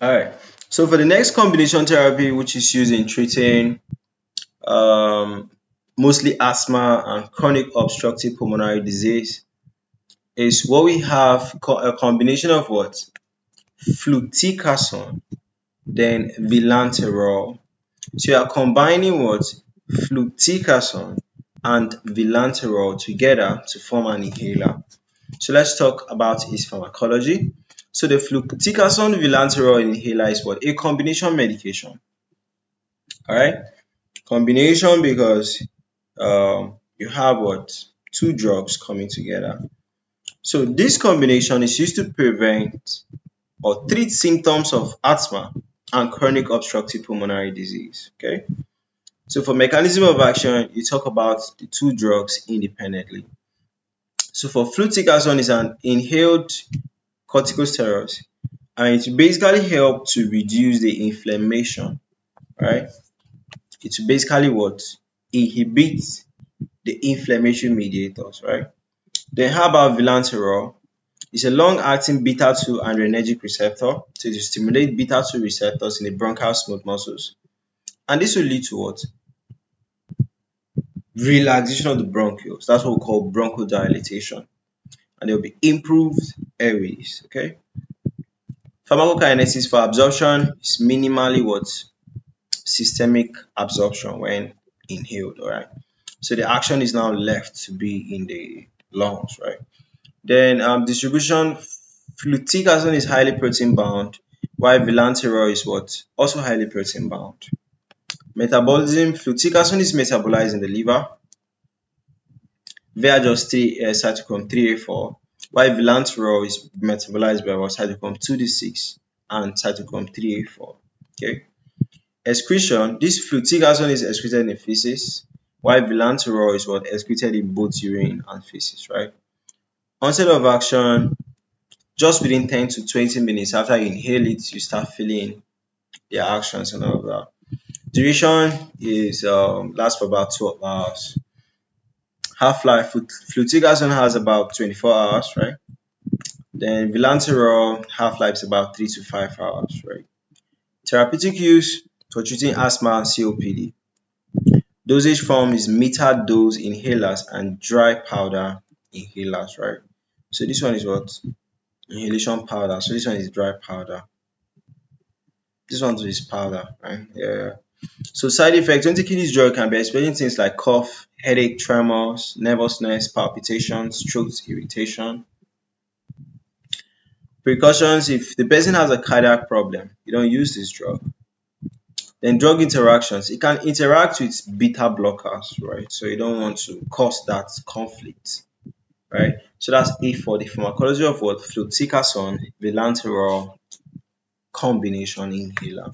All right. So for the next combination therapy, which is used in treating um, mostly asthma and chronic obstructive pulmonary disease, is what we have a combination of what? Fluticasone, then Vilanterol. So you are combining what? Fluticasone and Vilanterol together to form an inhaler. So let's talk about its pharmacology. So the Fluticasone-Vilanterol inhaler is what? A combination medication. All right, combination because you have what? Two drugs coming together. So this combination is used to prevent or treat symptoms of asthma and chronic obstructive pulmonary disease. Okay. So for mechanism of action, you talk about the two drugs independently. So for fluticasone is an inhaled corticosteroid, and it basically help to reduce the inflammation, right? It basically what? Inhibits the inflammatory mediators, right? Then how about vilanterol? It's a long-acting beta-2 adrenergic receptor. So it stimulate beta-2 receptors in the bronchial smooth muscles. And this will lead to what? Relaxation of the bronchioles. That's what we call bronchodilation. And there will be improved airways. Okay. Pharmacokinetics for absorption is minimally what? Systemic absorption when inhaled. All right. So the action is now left to be in the lungs, right? Then distribution, fluticasone is highly protein bound, while vilanterol is what? Also highly protein bound. Metabolism, fluticasone is metabolized in the liver via just cytochrome 3A4, while vilanterol is metabolized by what? Cytochrome 2D6 and cytochrome 3A4. Okay. Excretion, this fluticasone is excreted in feces, while vilanterol is what? Excreted in both urine and feces, right? Onset of action, just within 10 to 20 minutes after you inhale it, you start feeling the actions and all of that. Duration is lasts for about 12 hours. Half-life, fluticasone has about 24 hours, right? Then vilanterol half-life is about 3 to 5 hours, right? Therapeutic use for treating asthma and COPD. Dosage form is metered dose inhalers and dry powder inhalers, right? So this one is what? Inhalation powder. So this one is dry powder. This one is powder, right? Yeah. So side effects, when taking this drug can be experiencing things like cough, headache, tremors, nervousness, palpitations, throat irritation. Precautions, if the person has a cardiac problem, you don't use this drug. Then drug interactions, it can interact with beta blockers, right? So you don't want to cause that conflict, right? So that's it for the pharmacology of what? Fluticasone, vilanterol combination inhaler.